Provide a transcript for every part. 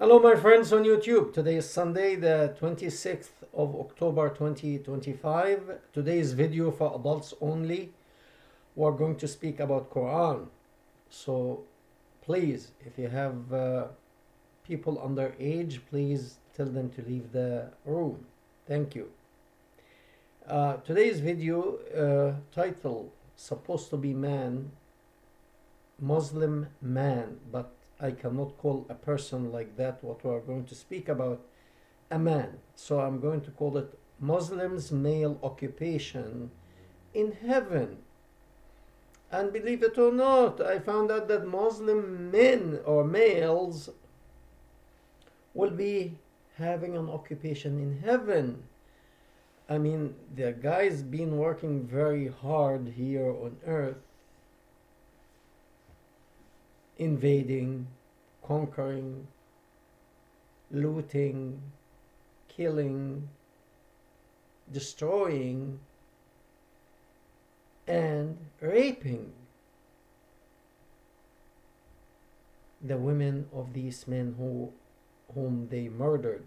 Hello, my friends on YouTube. Today is Sunday, the 26th of October 2025. Today's video for adults only. We're going to speak about Quran. So please, if you have people under age, please tell them to leave the room. Thank you. Today's video title supposed to be man, Muslim man, but I cannot call a person like that. What we are going to speak about a man. So I'm going to call it Muslims' male occupation in heaven. And believe it or not, I found out that Muslim men or males will be having an occupation in heaven. I mean, the guy's been working very hard here on earth, invading, conquering, looting, killing, destroying, and raping the women of these men whom they murdered.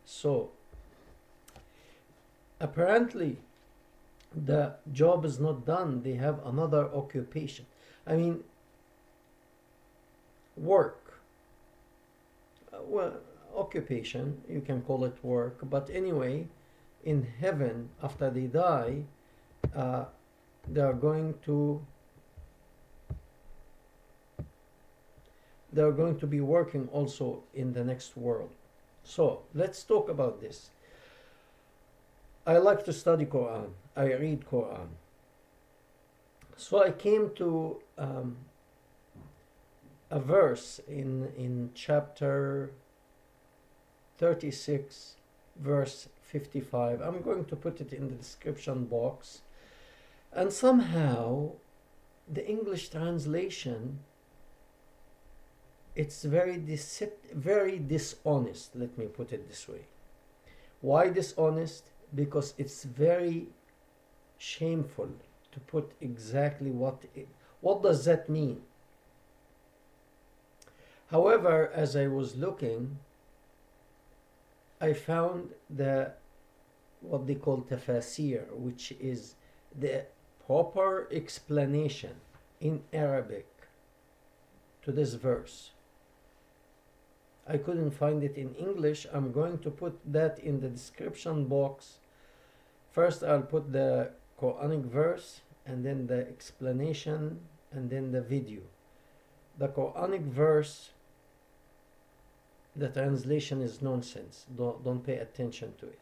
So apparently the job is not done. They have another occupation. I mean, work. Well, occupation, you can call it work, but anyway, in heaven, after they die, uh, they are going to be working also in the next world. So let's talk about this. I like to study Quran. I read Quran. So I came to a verse in chapter 36, verse 55. I'm going to put it in the description box. And somehow the English translation, it's very dishonest. Let me put it this way. Why dishonest? Because it's very shameful to put exactly what does that mean. However, as I was looking, I found what they call tafasir, which is the proper explanation in Arabic to this verse. I couldn't find it in English. I'm going to put that in the description box. First, I'll put the Quranic verse, and then the explanation, and then the video. The Quranic verse, the translation is nonsense. Don't pay attention to it.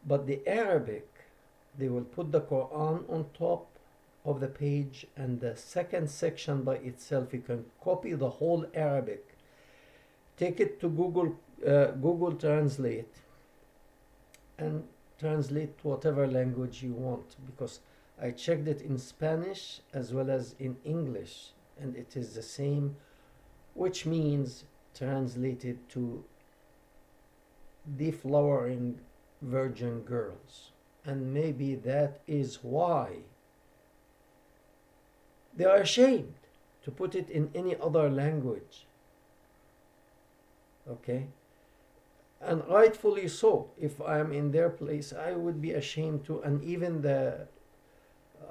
But the Arabic, they will put the Quran on top of the page, and the second section by itself, you can copy the whole Arabic, take it to Google Translate, and translate to whatever language you want, because I checked it in Spanish as well as in English, and it is the same, which means translated to deflowering virgin girls. And maybe that is why they are ashamed to put it in any other language. Okay? And rightfully so. If I'm in their place, I would be ashamed too. And even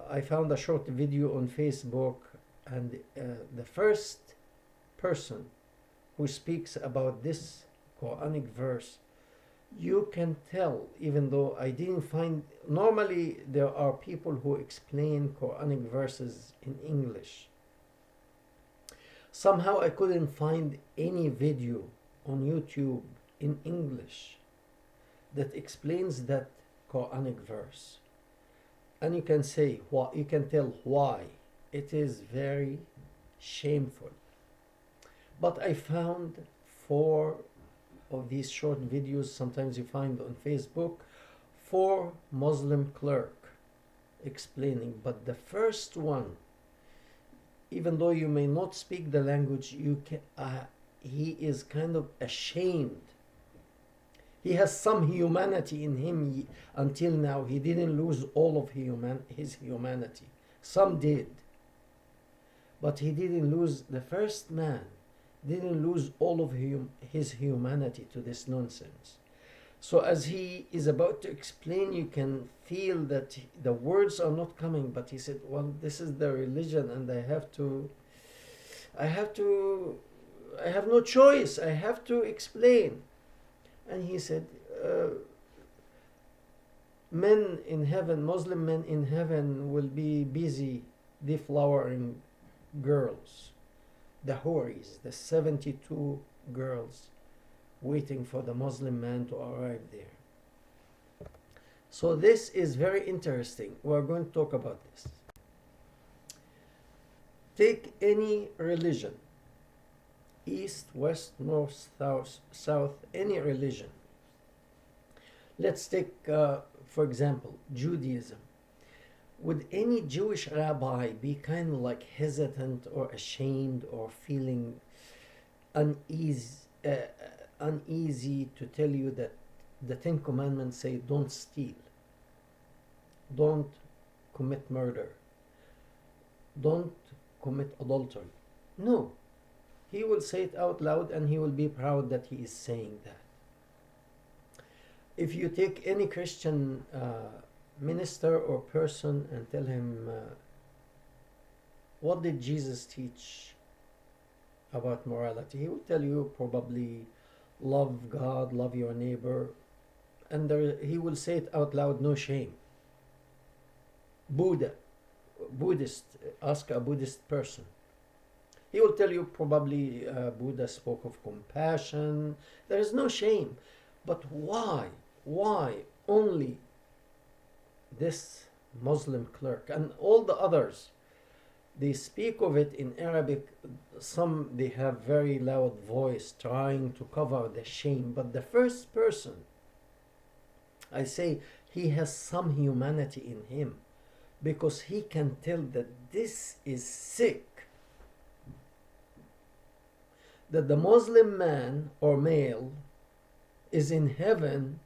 I found a short video on Facebook, and the first person who speaks about this Quranic verse, you can tell, even though I didn't find, normally there are people who explain Quranic verses in English. Somehow I couldn't find any video on YouTube in English that explains that Quranic verse. And you can say, you can tell why. It is very shameful. But I found 4 of these short videos, sometimes you find on Facebook, 4 Muslim clerk explaining. But the first one, even though you may not speak the language, he is kind of ashamed. He has some humanity in him. Until now, he didn't lose all of his humanity. Some did. But he didn't lose the first man didn't lose all of his humanity to this nonsense. So as he is about to explain, you can feel that the words are not coming, but he said, well, this is the religion and I have to, I have no choice. I have to explain. And he said, men in heaven, Muslim men in heaven will be busy deflowering girls, the houris, the 72 girls waiting for the Muslim man to arrive there. So this is very interesting. We're going to talk about this. Take any religion, east, west, north, south, any religion. Let's take, for example, Judaism. Would any Jewish rabbi be kind of like hesitant or ashamed or feeling uneasy, uneasy to tell you that the Ten Commandments say don't steal, don't commit murder, don't commit adultery? No. He will say it out loud and he will be proud that he is saying that. If you take any Christian minister or person and tell him, what did Jesus teach about morality? He will tell you probably, love God, love your neighbor. And he will say it out loud, no shame. Buddhist, ask a Buddhist person. He will tell you probably Buddha spoke of compassion. There is no shame. But why? Why only this Muslim clerk and all the others? They speak of it in Arabic. Some, they have very loud voice trying to cover the shame. But the first person, I say, he has some humanity in him because he can tell that this is sick. That the Muslim man or male is in heaven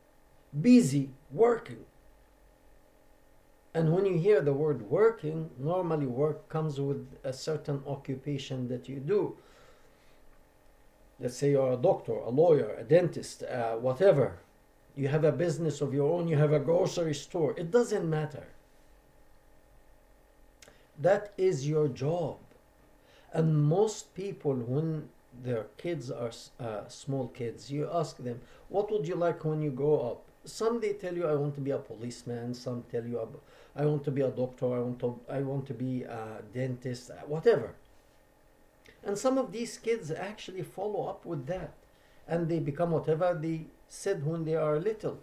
busy working. And when you hear the word working, normally work comes with a certain occupation that you do. Let's say you're a doctor, a lawyer, a dentist, whatever. You have a business of your own, you have a grocery store. It doesn't matter. That is your job. And most people, when their kids are small kids, you ask them, what would you like when you grow up? Some they tell you, I want to be a policeman. Some tell you, I want to be a doctor. I want to be a dentist, whatever. And some of these kids actually follow up with that. And they become whatever they said when they are little.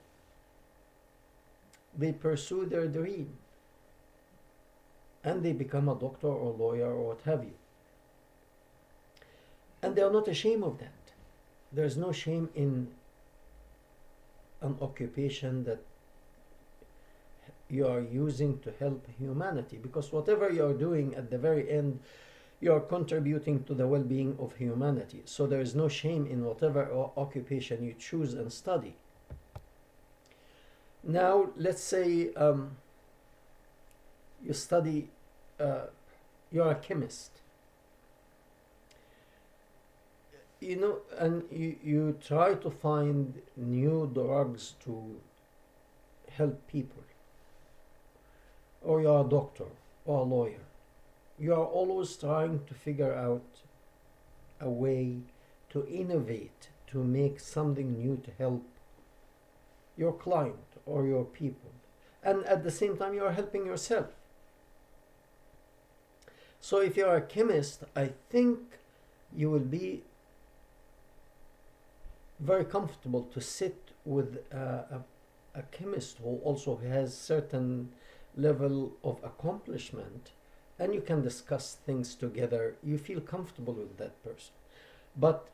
They pursue their dream. And they become a doctor or lawyer or what have you. And they are not ashamed of that. There's no shame in an occupation that you are using to help humanity, because whatever you are doing at the very end, you are contributing to the well-being of humanity. So there is no shame in whatever occupation you choose and study. Now, let's say you study, you're a chemist. You know, and you try to find new drugs to help people. Or you're a doctor or a lawyer. You are always trying to figure out a way to innovate, to make something new to help your client or your people. And at the same time, you are helping yourself. So if you're a chemist, I think you will be very comfortable to sit with a chemist who also has certain level of accomplishment, and you can discuss things together. You feel comfortable with that person. But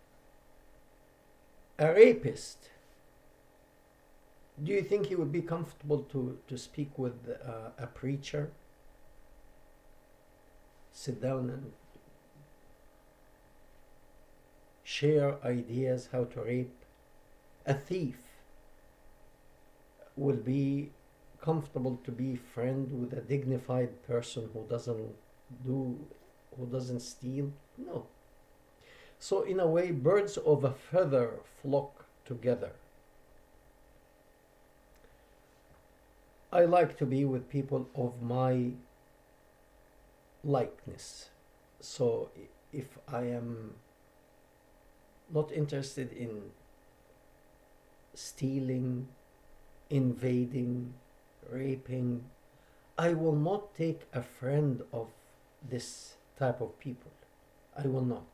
a rapist, do you think he would be comfortable to speak with a preacher? Sit down and share ideas how to rape? A thief will be comfortable to be friend with a dignified person who doesn't steal? No. So, in a way, birds of a feather flock together. I like to be with people of my likeness. So, if I am not interested in stealing, invading, raping, I will not take a friend of this type of people. I will not.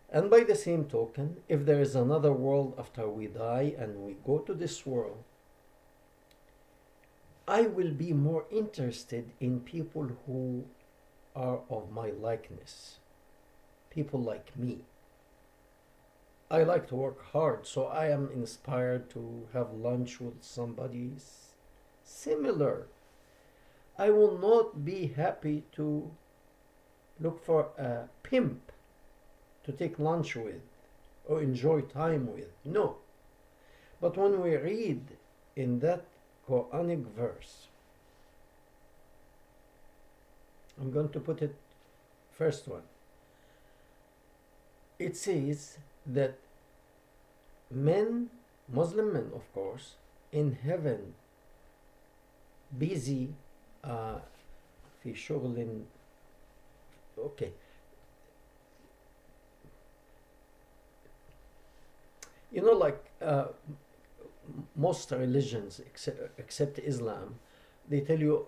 And by the same token, if there is another world after we die and we go to this world, I will be more interested in people who are of my likeness, people like me. I like to work hard, so I am inspired to have lunch with somebody similar. I will not be happy to look for a pimp to take lunch with or enjoy time with. No. But when we read in that Quranic verse, I'm going to put it first one. It says that men, Muslim men of course, in heaven busy في شغل, okay, you know, like most religions except Islam, they tell you,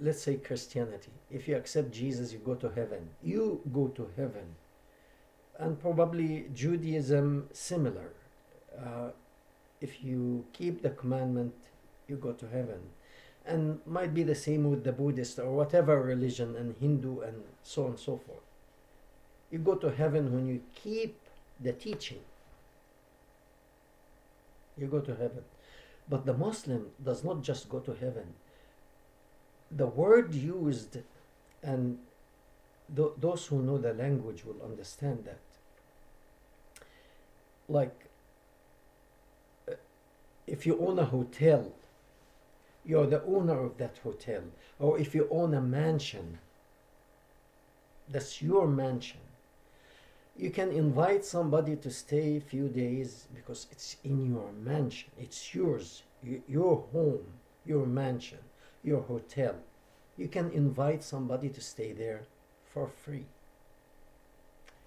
let's say Christianity, if you accept Jesus, you go to heaven. You go to heaven. And probably Judaism similar. If you keep the commandment, you go to heaven. And might be the same with the Buddhist or whatever religion, and Hindu and so on and so forth. You go to heaven when you keep the teaching. You go to heaven. But the Muslim does not just go to heaven. The word used, and those who know the language will understand that. Like, if you own a hotel, you're the owner of that hotel. Or if you own a mansion, that's your mansion. You can invite somebody to stay a few days because it's in your mansion. It's yours, your home, your mansion, your hotel. You can invite somebody to stay there for free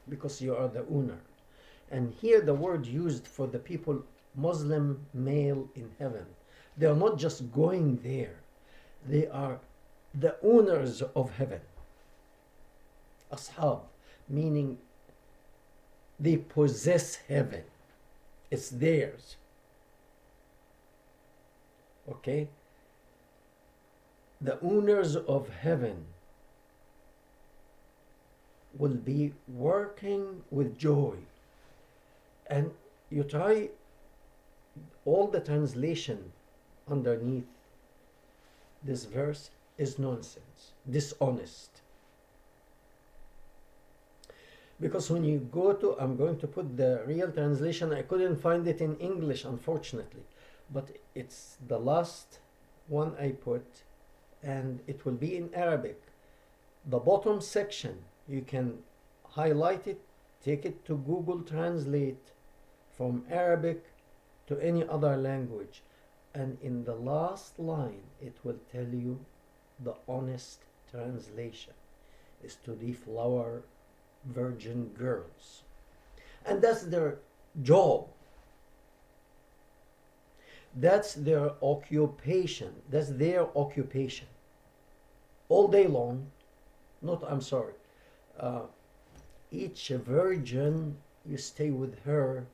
because you are the owner. And here the word used for the people, Muslim male in heaven, they are not just going there. They are the owners of heaven. Ashab, meaning they possess heaven. It's theirs. Okay? The owners of heaven will be working with joy. And you try all the translation underneath this verse is nonsense, dishonest. Because when you go to, I'm going to put the real translation, I couldn't find it in English, unfortunately, but it's the last one I put, and it will be in Arabic. The bottom section, you can highlight it, take it to Google Translate from Arabic to any other language, and in the last line, it will tell you the honest translation is to the flower virgin girls. And that's their job. That's their occupation. That's their occupation. All day long, each virgin, you stay with her,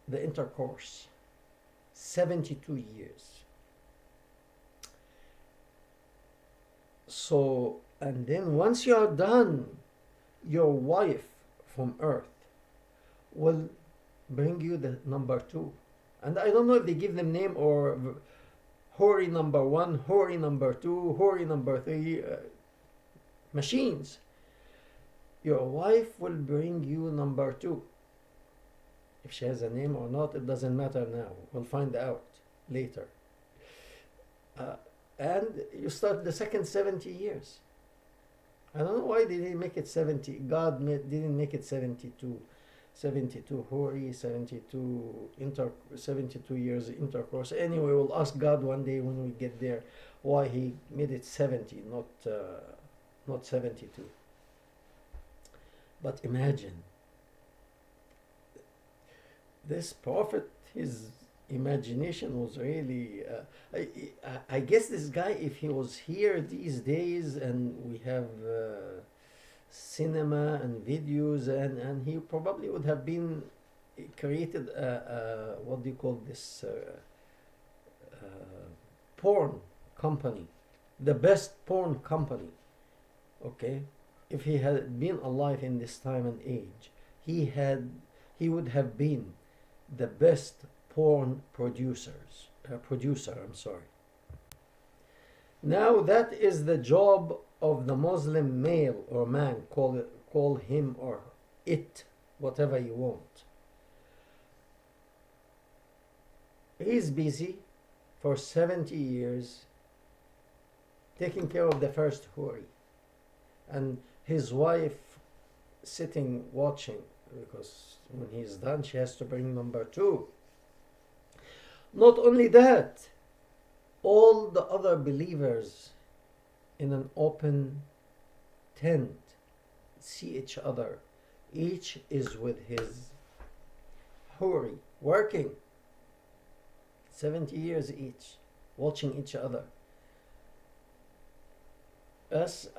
the intercourse, 72 years. So, and then once you are done, your wife from earth will bring you the number 2. And I don't know if they give them name or Hori number 1, Hori number 2, Hori number 3, machines. Your wife will bring you number 2. If she has a name or not, it doesn't matter now. We'll find out later. And you start the second 70 years. I don't know why they didn't make it 70. Didn't make it 72. 72 Hori, 72 years intercourse. Anyway, we'll ask God one day when we get there why he made it 70, not 72. But imagine this prophet, his imagination was really. I guess this guy, if he was here these days and we have cinema and videos, and he probably would have been created what do you call this uh, porn company, the best porn company. Okay, if he had been alive in this time and age, he had he would have been the best porn producer. I'm sorry. Now that is the job of the Muslim male or man. Call him or it whatever you want. He's busy for 70 years taking care of the first huri, and his wife sitting watching, because when he's done she has to bring number two. Not only that, all the other believers in an open tent see each other. Each is with his huri, working 70 years each, watching each other. That's,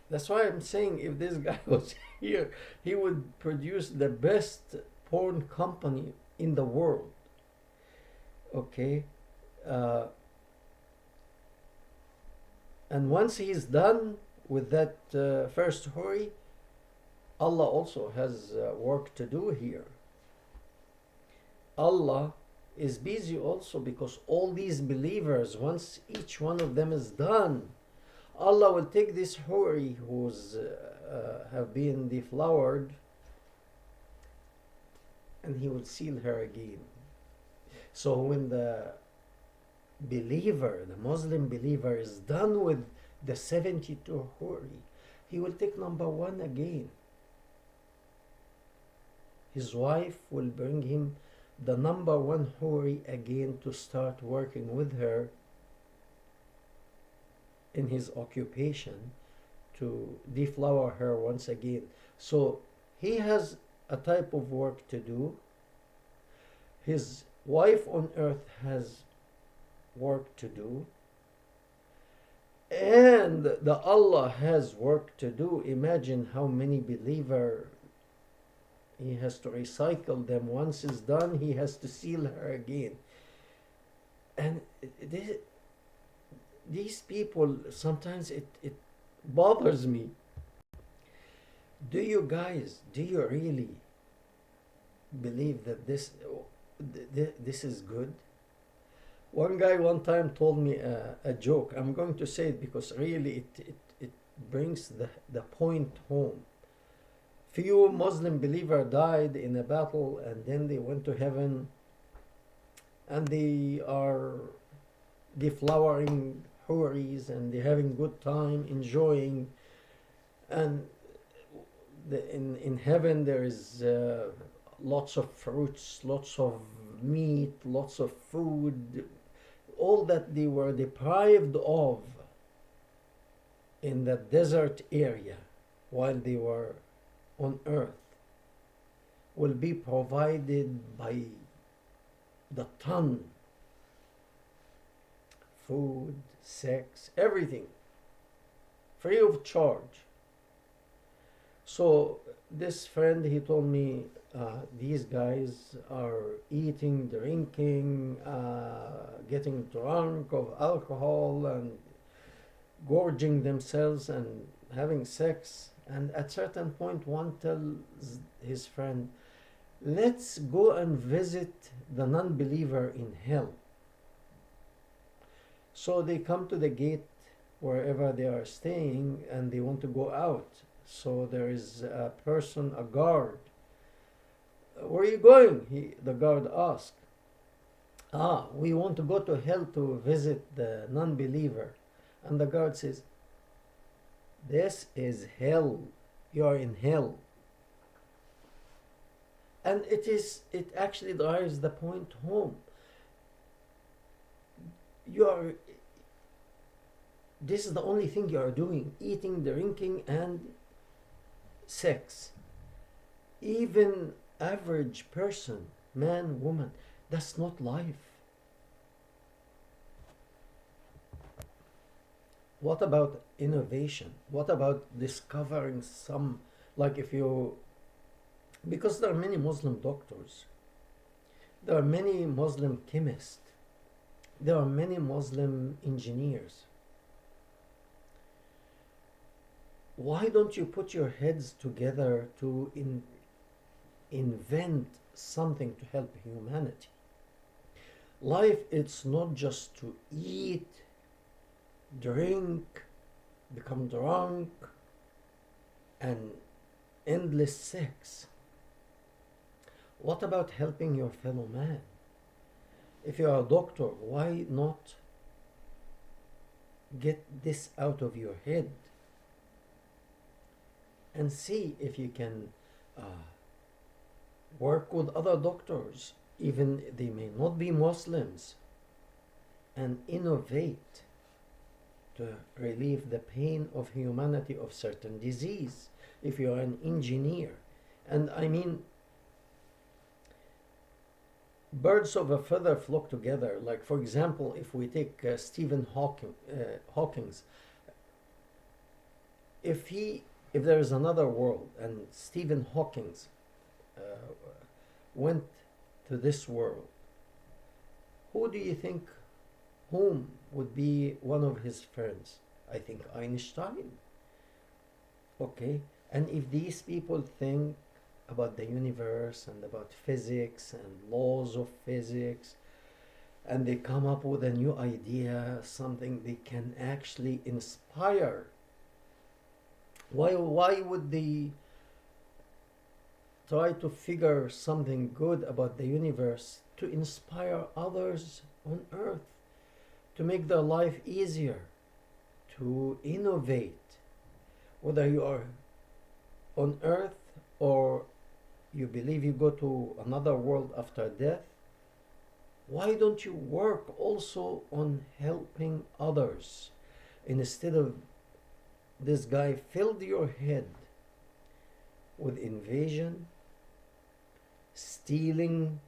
that's why I'm saying if this guy was here, he would produce the best porn company in the world. Okay? And once he's done with that first huri, Allah also has work to do here. Allah is busy also, because all these believers, once each one of them is done, Allah will take this huri who's have been deflowered, and he will seal her again. So when the believer, the Muslim believer, is done with the 72 huri, he will take number one again. His wife will bring him the number one huri again to start working with her in his occupation, to deflower her once again. So he has a type of work to do. His wife on earth has work to do, and the Allah has work to do. Imagine how many believer he has to recycle them. Once it's done, he has to seal her again. And these people, sometimes it bothers me. Do you really believe that this is good? One guy one time told me a joke. I'm going to say it because really it brings the point home. Few Muslim believer died in a battle, and then they went to heaven, and they are deflowering huris, and they're having good time, enjoying. And in heaven there is lots of fruits, lots of meat, lots of food, all that they were deprived of in the desert area while they were on earth will be provided by the ton. Food, sex, everything, free of charge. So this friend, he told me, these guys are eating, drinking, getting drunk of alcohol, and gorging themselves and having sex. And at certain point, one tells his friend, let's go and visit the non-believer in hell. So they come to the gate wherever they are staying, and they want to go out. So there is a person, a guard. Where are you going? The guard asked. We want to go to hell to visit the non-believer. And the guard says, This is hell. You are in hell. And it actually drives the point home. You are This is the only thing you are doing: eating, drinking, and sex. Even average person, man, woman, that's not life. What about innovation? What about discovering some, like if you, because there are many Muslim doctors, there are many Muslim chemists, there are many Muslim engineers. Why don't you put your heads together to invent something to help humanity? Life, it's not just to eat, drink, become drunk, and endless sex. What about helping your fellow man? If you are a doctor, why not get this out of your head and see if you can work with other doctors, even they may not be Muslims, and innovate to relieve the pain of humanity of certain disease. If you are an engineer, and I mean, birds of a feather flock together. Like for example, if we take Stephen Hawking's, if there is another world and Stephen Hawking's went to this world, who do you think, whom would be one of his friends? I think Einstein. Okay, and if these people think about the universe and about physics and laws of physics, and they come up with a new idea, something they can actually inspire, why would they try to figure something good about the universe to inspire others on earth, to make their life easier, to innovate, whether you are on earth or you believe you go to another world after death? Why don't you work also on helping others, instead of this guy filled your head with invasion, stealing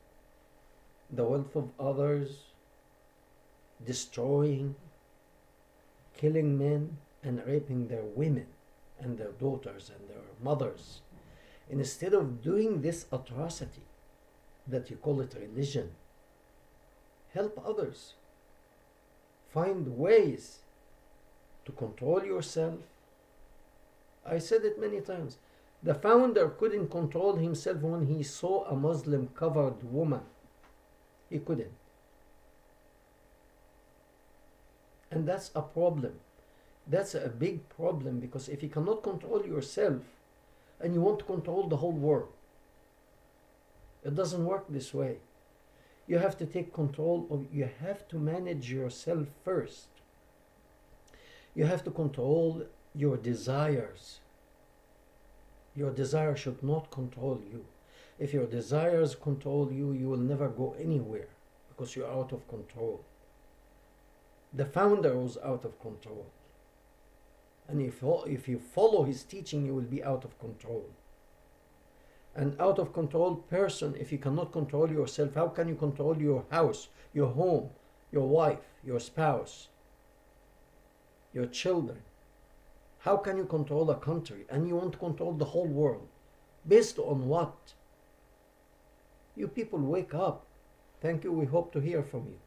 the wealth of others, destroying, killing men, and raping their women and their daughters and their mothers. Instead of doing this atrocity that you call it religion, help others. Find ways to control yourself. I said it many times. The founder couldn't control himself when he saw a Muslim covered woman. He couldn't. And that's a problem. That's a big problem, because if you cannot control yourself and you want to control the whole world, it doesn't work this way. You have to take control of, you have to manage yourself first. You have to control your desires. Your desire should not control you. If your desires control you, you will never go anywhere, because you're out of control. The founder was out of control. And if you follow his teaching, you will be out of control. An out of control person, if you cannot control yourself, how can you control your house, your home, your wife, your spouse, your children? How can you control a country? And you want to control the whole world. Based on what? You people, wake up. Thank you. We hope to hear from you.